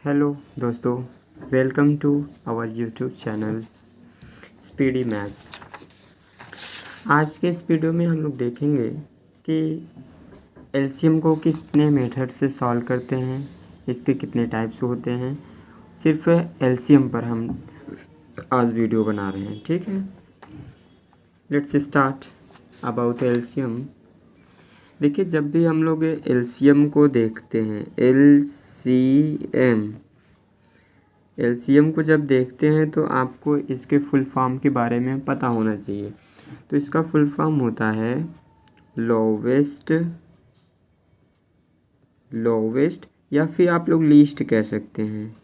Hello दोस्तों, welcome to our YouTube channel speedy maths. आज के इस वीडियो में हम लोग देखेंगे कि एलसीएम को कितने मेथड से सॉल्व करते हैं, इसके कितने टाइप्स होते हैं। सिर्फ एलसीएम पर हम आज वीडियो बना रहे हैं, ठीक है। Let's start about LCM. देखिए, जब भी हम लोग एलसीएम को देखते हैं, एलसीएम को जब देखते हैं तो आपको इसके फुल फॉर्म के बारे में पता होना चाहिए। तो इसका फुल फॉर्म होता है लोवेस्ट या फिर आप लोग लीस्ट कह सकते हैं।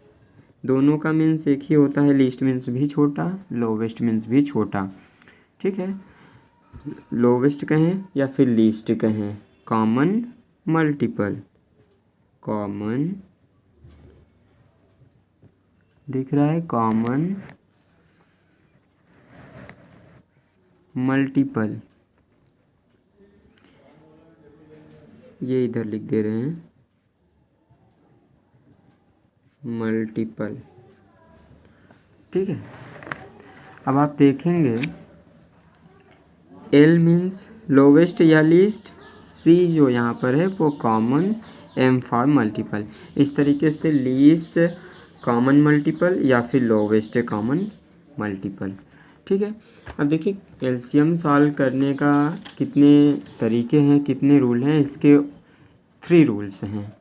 दोनों का मीन्स एक ही होता है, लीस्ट मीन्स भी छोटा, लोवेस्ट मीन्स भी छोटा, ठीक है। लोवेस्ट कहें या फिर लीस्ट कहें, कॉमन मल्टीपल, कॉमन दिख रहा है, कॉमन मल्टीपल, ये इधर लिख दे रहे हैं मल्टीपल, ठीक है। अब आप देखेंगे एल मीन्स लोवेस्ट या लीस्ट, सी जो यहाँ पर है वो कॉमन, एम फॉर मल्टीपल। इस तरीके से लीस्ट कॉमन मल्टीपल या फिर लोवेस्ट कॉमन मल्टीपल, ठीक है। अब देखिए एलसीएम सॉल्व करने का कितने तरीके हैं, कितने रूल हैं, इसके 3 रूल्स हैं,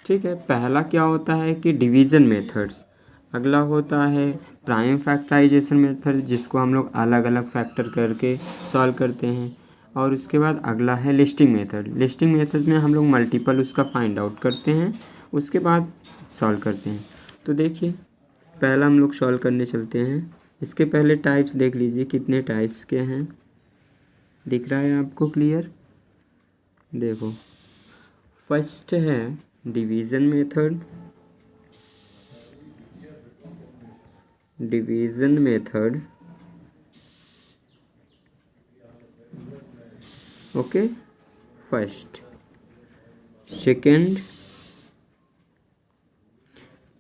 ठीक है। पहला क्या होता है कि डिवीज़न मेथड्स, अगला होता है प्राइम फैक्टराइजेशन मेथड जिसको हम लोग अलग अलग फैक्टर करके सॉल्व करते हैं, और उसके बाद अगला है लिस्टिंग मेथड। लिस्टिंग मेथड में हम लोग मल्टीपल उसका फाइंड आउट करते हैं, उसके बाद सॉल्व करते हैं। तो देखिए पहला हम लोग सॉल्व करने चलते हैं। इसके पहले टाइप्स देख लीजिए कितने टाइप्स के हैं, दिख रहा है आपको क्लियर। देखो फर्स्ट है division method, okay, first. Second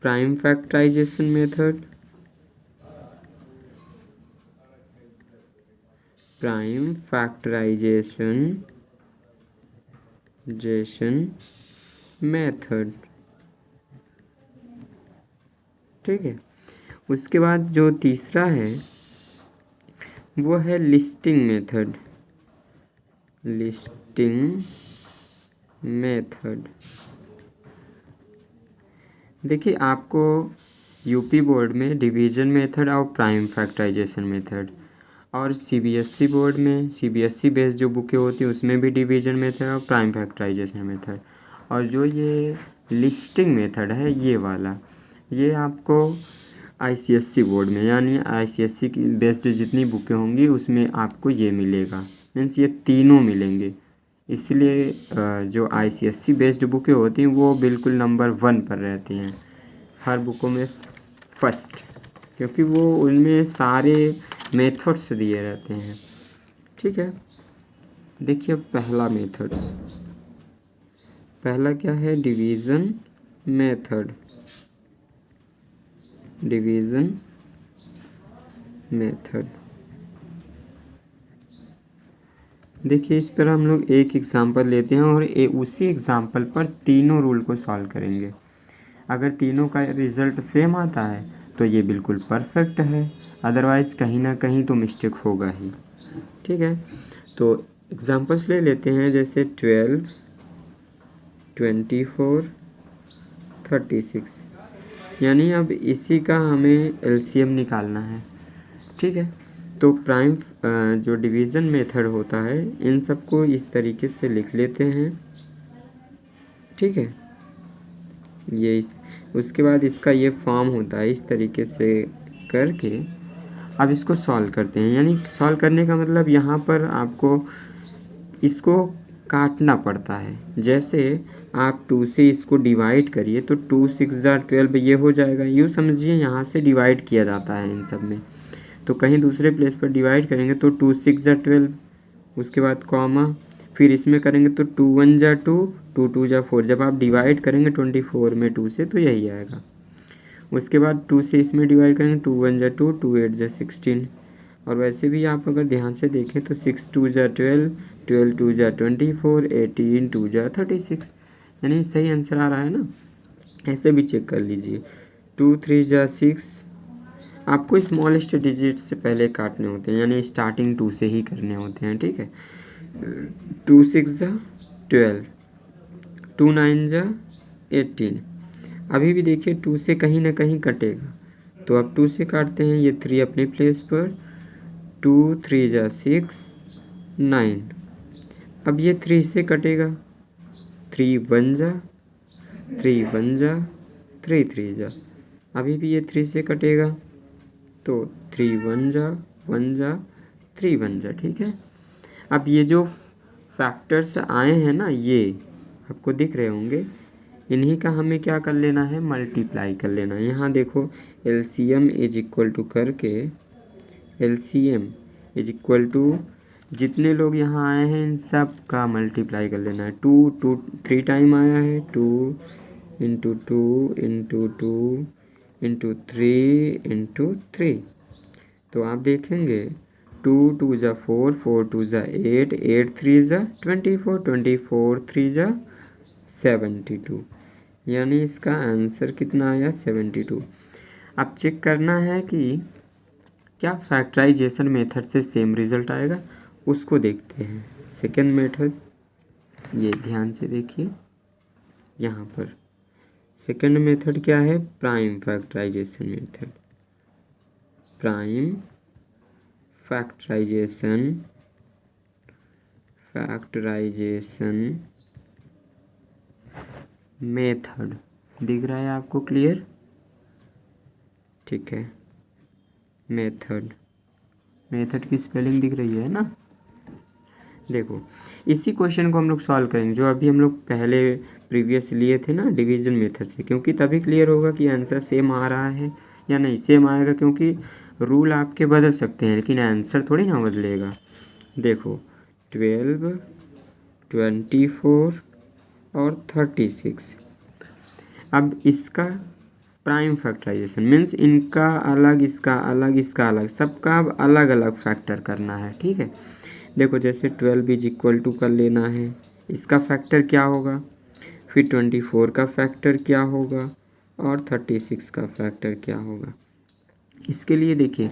prime factorization method, method, ठीक है। उसके बाद जो तीसरा है वो है लिस्टिंग मेथड। देखिए आपको यूपी बोर्ड में डिवीज़न मेथड और प्राइम फैक्टराइजेशन मेथड, और सीबीएसई बोर्ड में सीबीएसई बेस्ड जो बुकें होती हैं उसमें भी डिवीज़न मेथड और प्राइम फैक्टराइजेशन मेथड, और जो ये लिस्टिंग मेथड है ये वाला, ये आपको आईसीएसई बोर्ड में यानी आईसीएसई की बेस्ड जितनी बुकें होंगी उसमें आपको ये मिलेगा, मीन्स ये तीनों मिलेंगे। इसलिए जो आईसीएसई बेस्ड बुकें होती हैं वो बिल्कुल नंबर 1 पर रहती हैं हर बुकों में फर्स्ट, क्योंकि वो उनमें सारे मेथड्स दिए रहते हैं, ठीक है। देखिए पहला मेथड्स, पहला क्या है डिवीज़न मेथड। देखिए इस पर हम लोग एक एग्जांपल लेते हैं और उसी एग्जांपल पर तीनों रूल को सॉल्व करेंगे। अगर तीनों का रिज़ल्ट सेम आता है तो ये बिल्कुल परफेक्ट है, अदरवाइज़ कहीं ना कहीं तो मिस्टेक होगा ही, ठीक है। तो एग्जांपल्स ले लेते हैं, जैसे 12, 24, 36, यानी अब इसी का हमें एलसीएम निकालना है, ठीक है। तो प्राइम जो डिवीज़न मेथड होता है इन सबको इस तरीके से लिख लेते हैं, ठीक है। ये उसके बाद इसका ये फॉर्म होता है, इस तरीके से करके अब इसको सॉल्व करते हैं। यानी सॉल्व करने का मतलब यहाँ पर आपको इसको काटना पड़ता है। जैसे आप 2 से इसको डिवाइड करिए तो 2 6 12 ये हो जाएगा, यूँ समझिए यहाँ से डिवाइड किया जाता है इन सब में। तो कहीं दूसरे प्लेस पर डिवाइड करेंगे तो 2 6 12, उसके बाद कॉमा, फिर इसमें करेंगे तो 2 1 2, 2 2 4। जब आप डिवाइड करेंगे 24 में 2 से तो यही आएगा। उसके बाद 2 से इसमें डिवाइड करेंगे, 2 1 जा 2, 2 8 जा 16। और वैसे भी आप अगर ध्यान से देखें तो 6 2 जा 12, 12 2 जा 24, 18 2 जा 36, यानी सही आंसर आ रहा है ना। ऐसे भी चेक कर लीजिए। 2 3 जा 6, आपको स्मॉलेस्ट डिजिट से पहले काटने होते हैं, यानी स्टार्टिंग 2 से ही करने होते हैं, ठीक है। 2 6 जा 12, 2 9 जा 18। अभी भी देखिए 2 से कहीं ना कहीं कटेगा, तो अब 2 से काटते हैं, ये 3 अपने प्लेस पर, 2 3 जा 6 9। अब ये 3 से कटेगा, 3 1 जा 3 1 जा 3 3 जा। अभी भी ये 3 से कटेगा, तो 3 1 जा 1 जा 3 1 जा, ठीक है। अब ये जो फैक्टर्स आए हैं ना, ये आपको दिख रहे होंगे, इन्हीं का हमें क्या कर लेना है, मल्टीप्लाई कर लेना है। यहाँ देखो एलसीएम इज इक्वल टू करके, एलसीएम इज इक्वल टू जितने लोग यहाँ आए हैं इन सब का मल्टीप्लाई कर लेना है। 2 2 3 टाइम आया है, 2 इंटू 2 इंटू 2 इंटू 3 इंटू 3। तो आप देखेंगे 2 2 जा 4, 4 2 जा 8, 8 3 जा 24, 24 3 जा 72, यानी इसका आंसर कितना आया, 72। अब चेक करना है कि क्या फैक्टराइजेशन मेथड से सेम रिजल्ट आएगा, उसको देखते हैं। सेकेंड मेथड, ये ध्यान से देखिए, यहाँ पर सेकेंड मेथड क्या है, prime factorization method. Prime factorization method दिख रहा है आपको, क्लियर, ठीक है। मेथड की स्पेलिंग दिख रही है ना। देखो इसी क्वेश्चन को हम लोग सॉल्व करेंगे जो अभी हम लोग पहले प्रीवियस लिए थे ना, डिवीजन मेथड से, क्योंकि तभी क्लियर होगा कि आंसर सेम आ रहा है या नहीं। सेम आएगा क्योंकि रूल आपके बदल सकते हैं लेकिन आंसर थोड़ी ना बदलेगा। देखो 12 24 और 36। अब इसका प्राइम फैक्टराइजेशन मीन्स इनका अलग, इसका अलग, इसका अलग, सबका अब अलग अलग फैक्टर करना है, ठीक है। देखो जैसे 12 इज इक्वल टू कर लेना है, इसका फैक्टर क्या होगा, फिर 24 का फैक्टर क्या होगा और 36 का फैक्टर क्या होगा। इसके लिए देखिए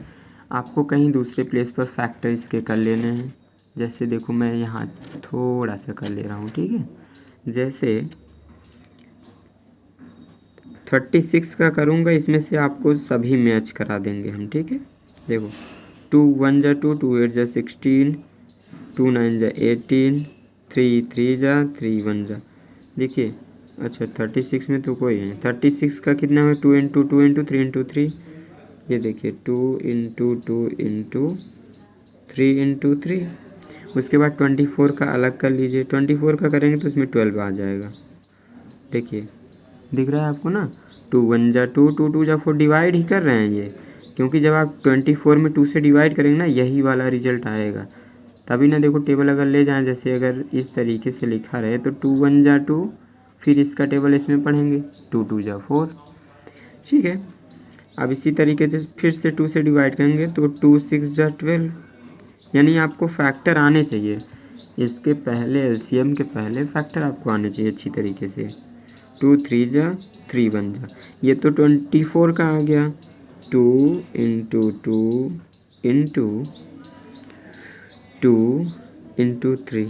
आपको कहीं दूसरे प्लेस पर फैक्टर इसके कर लेने हैं। जैसे देखो मैं यहाँ थोड़ा सा कर ले रहा हूँ, ठीक है। जैसे 36 का करूँगा, इसमें से आपको सभी मैच करा देंगे हम, ठीक है। देखो 2 1 जा 2, 2 8 जा 16, 2 9 जा 18, 3 3 जा 3 1 जा। देखिए अच्छा 36 में तो कोई है, 36 का कितना है, 2 इंटू 2 इंटू 3 इंटू 3। ये देखिए 2 इंटू 2 इंटू 3 इंटू 3। उसके बाद 24 का अलग कर लीजिए, 24 का करेंगे तो इसमें 12 आ जाएगा। देखिए दिख रहा है आपको ना, 2 1 जा 2, 2 2 जा 4, डिवाइड ही कर रहे हैं ये, क्योंकि जब आप 24 में 2 से डिवाइड करेंगे ना, यही वाला रिजल्ट आएगा। तभी ना देखो टेबल अगर ले जाएं, जैसे अगर इस तरीके से लिखा रहे तो 2 1 जा 2, फिर इसका टेबल इसमें पढ़ेंगे, 2 2 जा 4, ठीक है। अब इसी तरीके से फिर से 2 से डिवाइड करेंगे तो 2 6 जा 12, यानी आपको फैक्टर आने चाहिए, इसके पहले एलसीएम के पहले फैक्टर आपको आने चाहिए अच्छी तरीके से। 2 3 जा 3 1 जा, ये तो 24 का आ गया, 2 इंटू 2 इंटू 2 इंटू 3।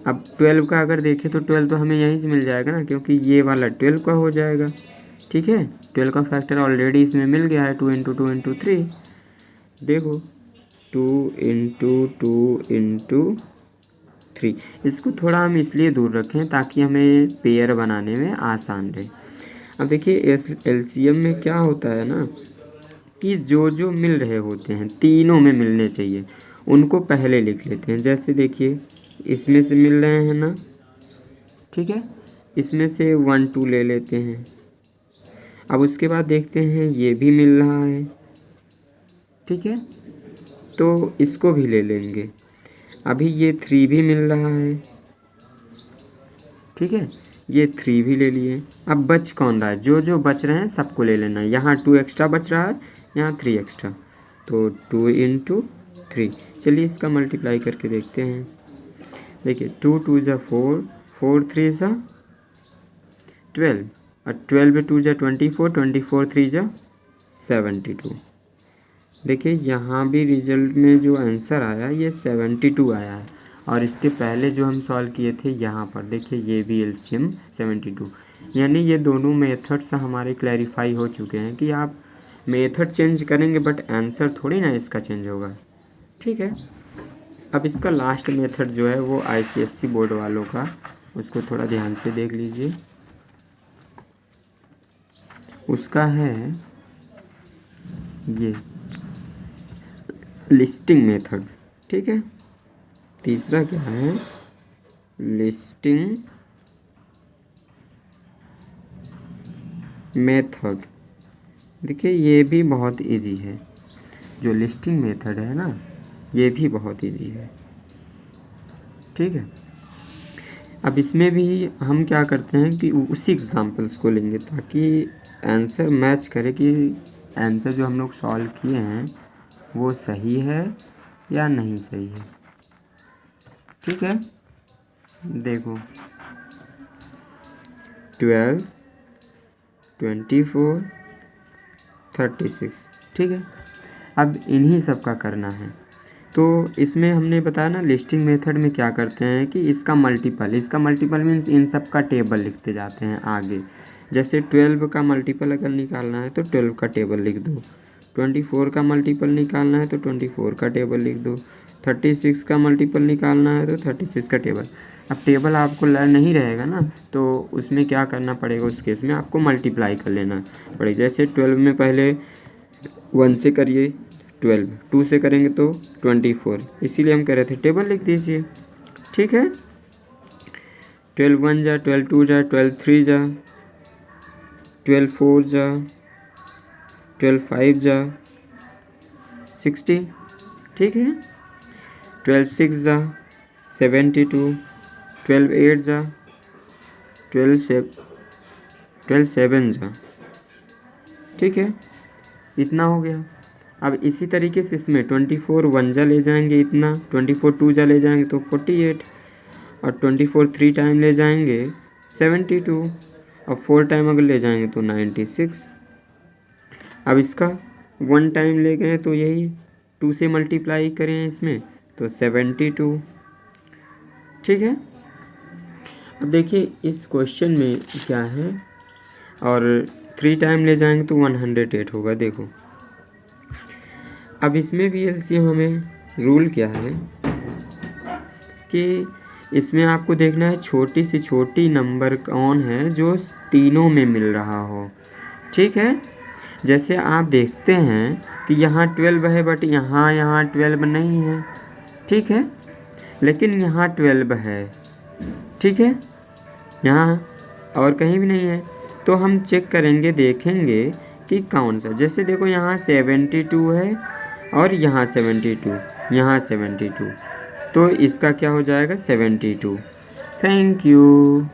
अब 12 का अगर देखें तो 12 तो हमें यहीं से मिल जाएगा ना, क्योंकि ये वाला 12 का हो जाएगा, ठीक है। 12 का फैक्टर ऑलरेडी इसमें मिल गया है, 2 इंटू 2 इंटू 3। देखो 2 इंटू 2 इंटू 3, इसको थोड़ा हम इसलिए दूर रखें ताकि हमें पेयर बनाने में आसान रहे। अब देखिए एलसीएम में क्या होता है ना, कि जो जो मिल रहे होते हैं तीनों में मिलने चाहिए, उनको पहले लिख लेते हैं। जैसे देखिए इसमें से मिल रहे हैं ना, ठीक है, इसमें से 1 2 ले लेते हैं। अब उसके बाद देखते हैं ये भी मिल रहा है, ठीक है, तो इसको भी ले लेंगे। अभी ये 3 भी मिल रहा है, ठीक है, ये 3 भी ले लिए। अब बच कौन रहा है, जो जो बच रहे हैं सबको ले लेना है। यहाँ 2 एक्स्ट्रा बच रहा है, यहाँ 3 एक्स्ट्रा, तो 2 × 3। चलिए इसका मल्टीप्लाई करके देखते हैं। देखिए 2 × 2 = 4, 4 × 3 = 12, और 12 × 2 = 24, 24 × 3 = 72। देखिए यहाँ भी रिजल्ट में जो आंसर आया ये 72 आया है। और इसके पहले जो हम सॉल्व किए थे यहाँ पर देखिए ये भी एलसीएम 72। यानी ये दोनों मेथड्स हमारे क्लैरिफाई हो चुके हैं कि आप मेथड चेंज करेंगे बट आंसर थोड़ी ना इसका चेंज होगा। ठीक है, अब इसका लास्ट मेथड जो है वो आईसीएससी बोर्ड वालों का, उसको थोड़ा ध्यान से देख लीजिए। उसका है ये लिस्टिंग मेथड। ठीक है, तीसरा क्या है, लिस्टिंग मेथड। देखिए ये भी बहुत इजी है, जो लिस्टिंग मेथड है ना ये भी बहुत इजी है। ठीक है, अब इसमें भी हम क्या करते हैं कि उसी एग्जांपल्स को लेंगे ताकि आंसर मैच करे कि आंसर जो हम लोग सॉल्व किए हैं वो सही है या नहीं सही है। ठीक है, देखो 12, 24, 36। ठीक है, अब इन्हीं सब का करना है। तो इसमें हमने बताया ना लिस्टिंग मेथड में क्या करते हैं कि इसका मल्टीपल मीन्स इन सब का टेबल लिखते जाते हैं आगे। जैसे 12 का मल्टीपल अगर निकालना है तो 12 का टेबल लिख दो, 24 का मल्टीपल निकालना है तो 24 का टेबल लिख दो, 36 का मल्टीपल निकालना है तो 36 का टेबल। अब टेबल आपको लर्न नहीं रहेगा ना, तो उसमें क्या करना पड़ेगा, उस केस में आपको मल्टीप्लाई कर लेना पड़ेगा। जैसे 12 में पहले 1 से करिए 12, 2 से करेंगे तो 24, इसीलिए हम कह रहे थे टेबल लिख दीजिए। ठीक है, 12 1 जा, 12 2 जा, 12 3 जा, 12 4 जा, 12 5 जा 60। ठीक है, 12 6 जा 72, 12 8 जा 12 7 जा। ठीक है, इतना हो गया। अब इसी तरीके से इसमें 24 1 जा ले जाएंगे इतना, 24 2 जा ले जाएंगे तो 48, और 24 3 टाइम ले जाएंगे 72, और 4 टाइम अगर ले जाएंगे तो 96। अब इसका 1 टाइम ले गए तो यही 2 से मल्टीप्लाई करें इसमें तो 72। ठीक है, अब देखिए इस क्वेश्चन में क्या है, और 3 टाइम ले जाएंगे तो 108 होगा। देखो अब इसमें भी एलसीएम हमें रूल क्या है कि इसमें आपको देखना है छोटी से छोटी नंबर कौन है जो तीनों में मिल रहा हो। ठीक है, जैसे आप देखते हैं कि यहाँ 12 है बट यहाँ 12 नहीं है। ठीक है, लेकिन यहाँ 12 है। ठीक है, यहाँ और कहीं भी नहीं है, तो हम चेक करेंगे, देखेंगे कि कौन सा। जैसे देखो यहाँ 72 है और यहाँ 72, यहाँ 72, तो इसका क्या हो जाएगा 72। Thank you.